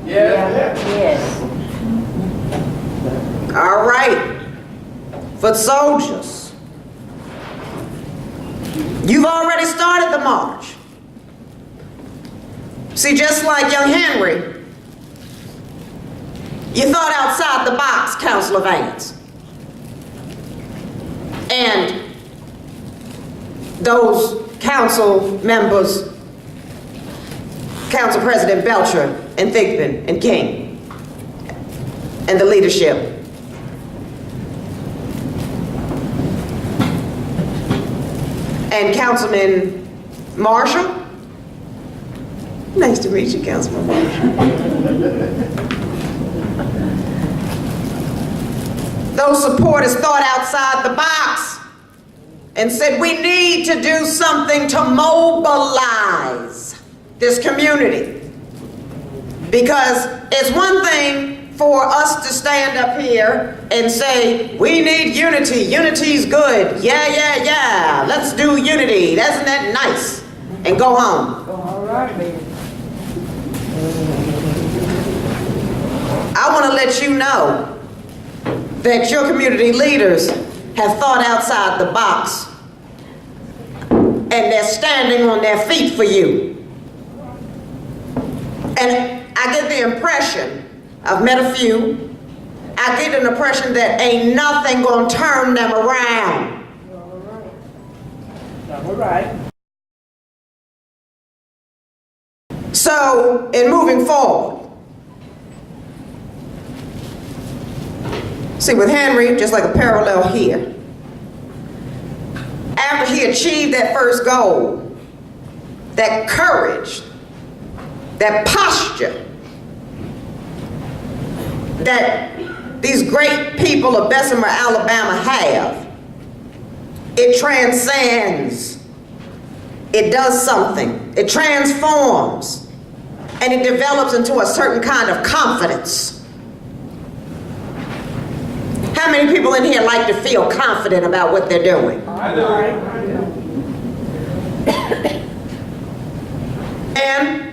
Yes. All right. Foot soldiers, you've already started the march. See, just like young Henry, you thought outside the box, Councilor Vance. And those council members, Council President Belcher and Thigpen and King, and the leadership. And Councilman Marshall. Nice to meet you, Councilman Marshall. Those supporters thought outside the box and said, we need to do something to mobilize this community. Because it's one thing for us to stand up here and say, we need unity. Unity's good. Yeah. Let's do unity. Isn't that nice? And go home. All right, baby. I want to let you know that your community leaders have thought outside the box and they're standing on their feet for you. And I get the impression, I've met a few, I get an impression that ain't nothing gonna turn them around. All right. So, in moving forward, see with Henry, just like a parallel here, after he achieved that first goal, that courage, that posture that these great people of Bessemer, Alabama have, it transcends, it does something, it transforms, and it develops into a certain kind of confidence. How many people in here like to feel confident about what they're doing? I do. And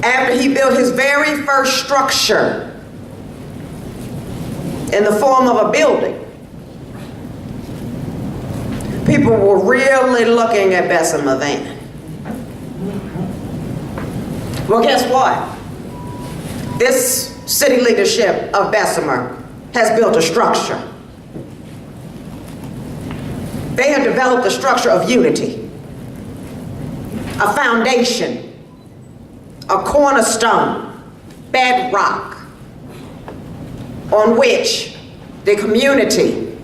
after he built his very first structure in the form of a building, people were really looking at Bessemer then. Well, guess what? This city leadership of Bessemer has built a structure. They have developed a structure of unity, a foundation, a cornerstone, bedrock, on which the community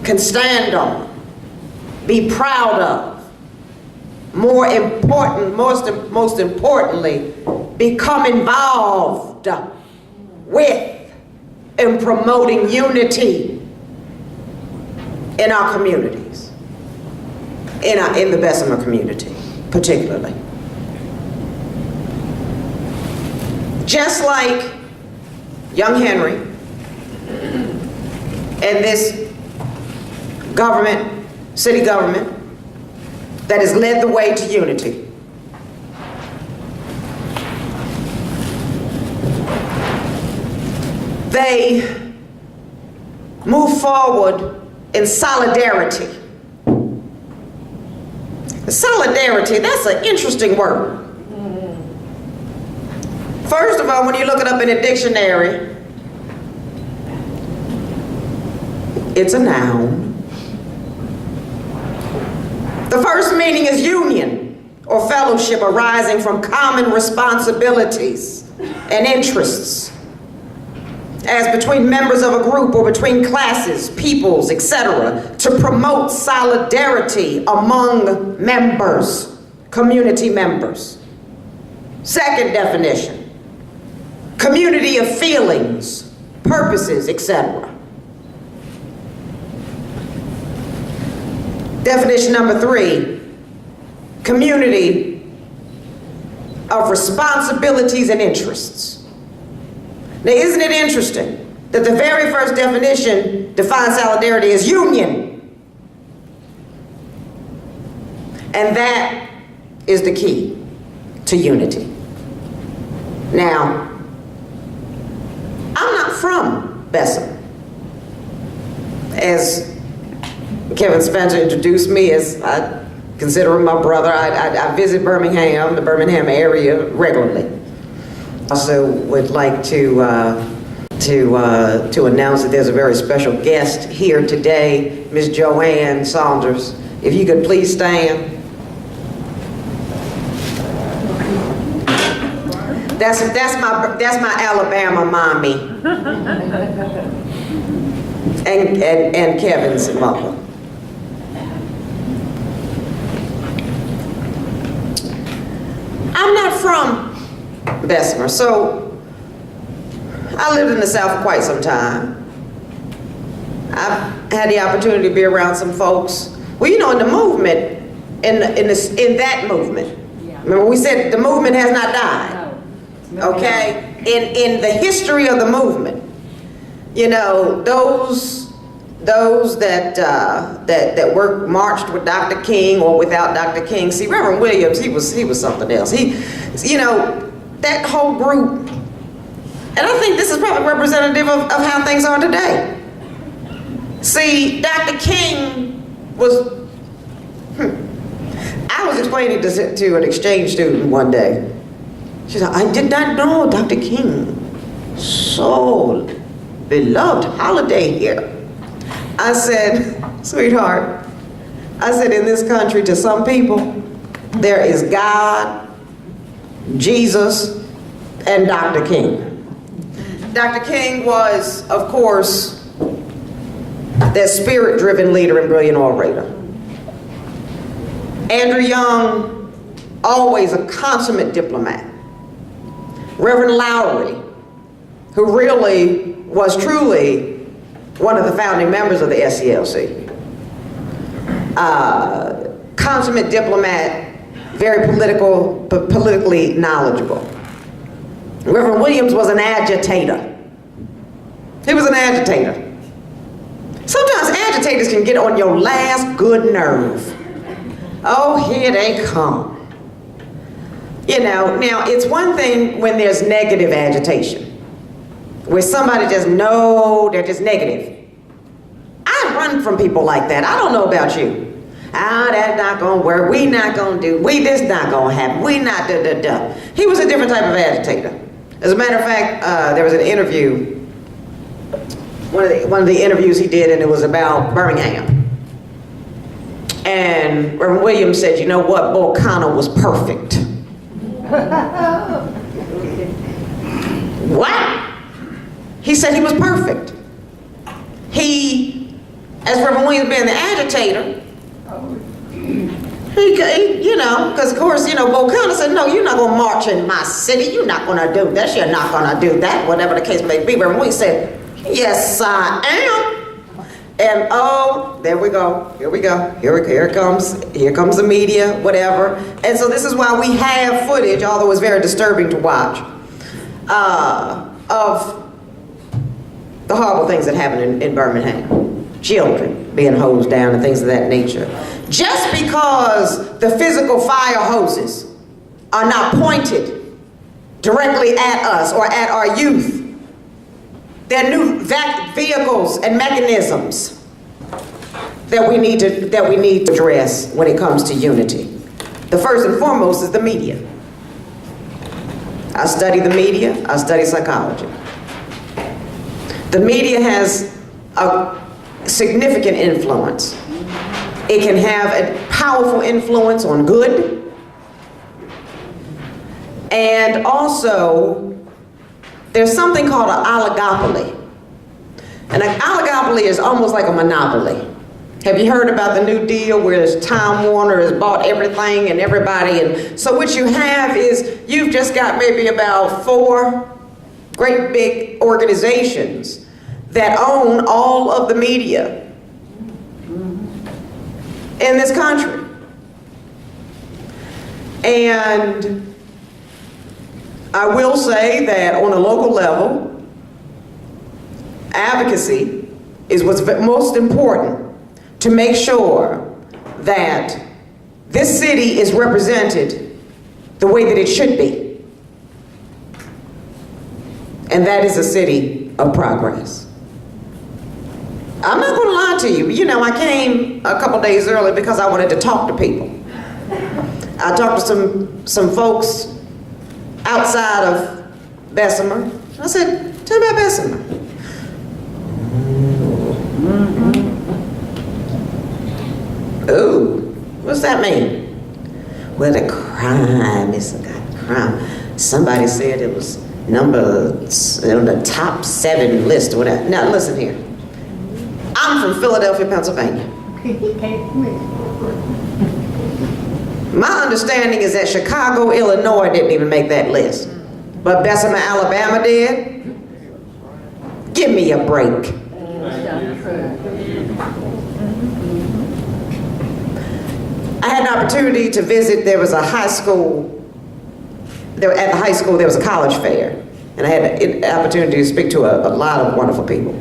can stand on, be proud of, more important, most importantly, become involved with in promoting unity in our communities, in the Bessemer community, particularly. Just like young Henry and this government, city government, that has led the way to unity. They move forward in solidarity. Solidarity, that's an interesting word. First of all, when you look it up in a dictionary, it's a noun. The first meaning is union or fellowship arising from common responsibilities and interests, as between members of a group or between classes, peoples, etc., to promote solidarity among members, community members. Second definition, community of feelings, purposes, etc. Definition number 3, community of responsibilities and interests. Now, isn't it interesting that the very first definition defines solidarity as union? And that is the key. to unity. Now, I'm not from Bessemer. As Kevin Spencer introduced me, as I consider him my brother, I visit Birmingham, the Birmingham area, regularly. Also would like to announce that there's a very special guest here today, Ms. Joanne Saunders. If you could please stand. That's my Alabama mommy. and Kevin's mother. I'm not from Bessemer, so I lived in the South for quite some time. I've had the opportunity to be around some folks. Well, you know, in the movement, in that movement, remember we said the movement has not died. Okay, in the history of the movement, you know, those that marched with Dr. King or without Dr. King. See, Reverend Williams, he was something else. He, you know, that whole group, and I think this is probably representative of how things are today. See, Dr. King was. I was explaining to an exchange student one day. She said, I did not know Dr. King, so beloved holiday here. I said, sweetheart, I said, in this country, to some people, there is God, Jesus, and Dr. King. Dr. King was, of course, that spirit-driven leader and brilliant orator. Andrew Young, always a consummate diplomat. Reverend Lowry, who really was truly one of the founding members of the SCLC. Consummate diplomat, very politically knowledgeable. Reverend Williams was an agitator. He was an agitator. Sometimes agitators can get on your last good nerve. Oh, here they come. You know, now it's one thing when there's negative agitation, where somebody just know they're just negative. I run from people like that. I don't know about you. Ah, that's not gonna work. We not gonna do. This not gonna happen. We not da. He was a different type of agitator. As a matter of fact, there was an interview, one of the interviews he did, and it was about Birmingham. And Reverend Williams said, you know what, Bull Connor was perfect. What? He said he was perfect. He, as Reverend Williams being the agitator, he you know, because of course, you know, Bull Connor said, no, you're not going to march in my city. You're not going to do this. You're not going to do that, whatever the case may be. Reverend Williams said, yes, I am. And oh, there we go. Here we go. Here comes the media, whatever. And so this is why we have footage, although it's very disturbing to watch, of the horrible things that happen in Birmingham. Children being hosed down and things of that nature. Just because the physical fire hoses are not pointed directly at us or at our youth, they're new vehicles and mechanisms that we need to address when it comes to unity. The first and foremost is the media. I study the media, I study psychology. The media has a significant influence. It can have a powerful influence on good, and also there's something called an oligopoly. And an oligopoly is almost like a monopoly. Have you heard about the New Deal where Time Warner has bought everything and everybody? And so what you have is you've just got maybe about 4 great big organizations that own all of the media in this country. And I will say that on a local level, advocacy is what's most important to make sure that this city is represented the way way that it should be. And that is a city of progress. I'm not going to lie to you. You know, I came a couple days early because I wanted to talk to people. I talked to some folks outside of Bessemer. I said, tell me about Bessemer. Ooh, what's that mean? Well, the crime is the crime. Somebody said it was on the top 7 list or whatever. Now listen here. I'm from Philadelphia, Pennsylvania. My understanding is that Chicago, Illinois didn't even make that list. But Bessemer, Alabama did? Give me a break. I had an opportunity to visit, there was a high school, at the high school there was a college fair. And I had an opportunity to speak to a lot of wonderful people,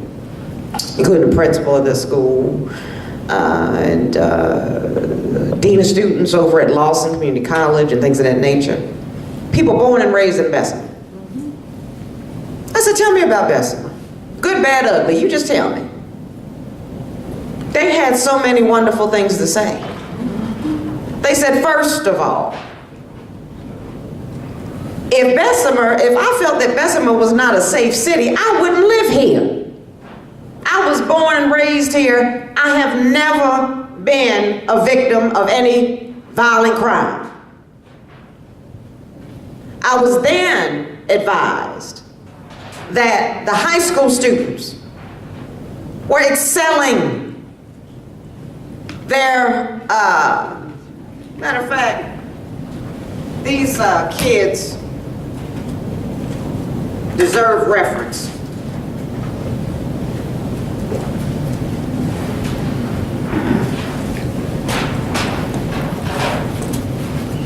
including the principal of the school, and dean of students over at Lawson Community College and things of that nature. People born and raised in Bessemer. I said, tell me about Bessemer. Good, bad, ugly, you just tell me. They had so many wonderful things to say. They said, first of all, if I felt that Bessemer was not a safe city, I wouldn't live here. I was born and raised here. I have never been a victim of any violent crime. I was then advised that the high school students were excelling. Matter of fact, these kids deserve reference.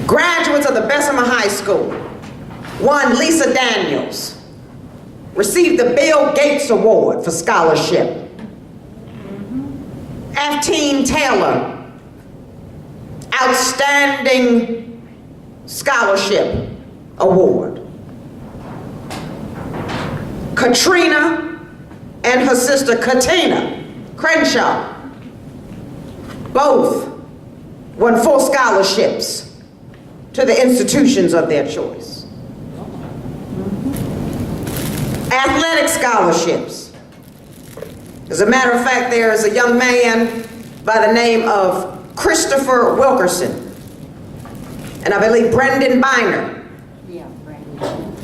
Graduates of the Bessemer High School. One, Lisa Daniels, received the Bill Gates Award for scholarship. Aftine Taylor, Outstanding Scholarship Award. Katrina and her sister Katina Crenshaw both won full scholarships to the institutions of their choice. Athletic scholarships. As a matter of fact, there is a young man by the name of Christopher Wilkerson, and I believe Brendan Biner,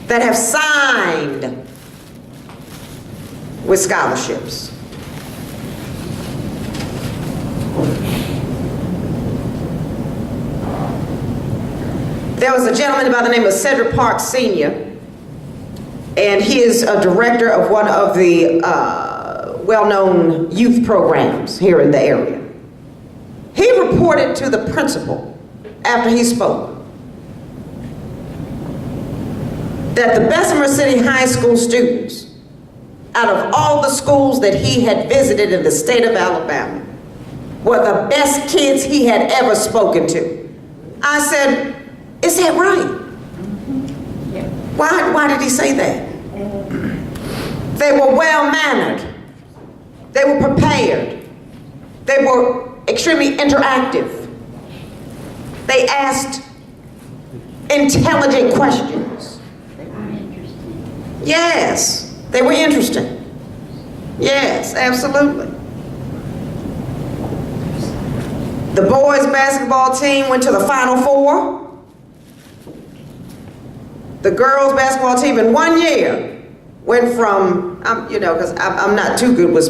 that have signed with scholarships. There was a gentleman by the name of Cedric Parks Sr., and he is a director of one of the well-known youth programs here in the area. He reported to the principal after he spoke that the Bessemer City High School students, out of all the schools that he had visited in the state of Alabama, were the best kids he had ever spoken to. I said, is that right? Why did he say that? They were well-mannered. They were prepared. They were extremely interactive. They asked intelligent questions. They were interesting. Yes, they were interesting. Yes, absolutely. The boys' basketball team went to the Final Four. The girls' basketball team in 1 year went from, because I'm not too good with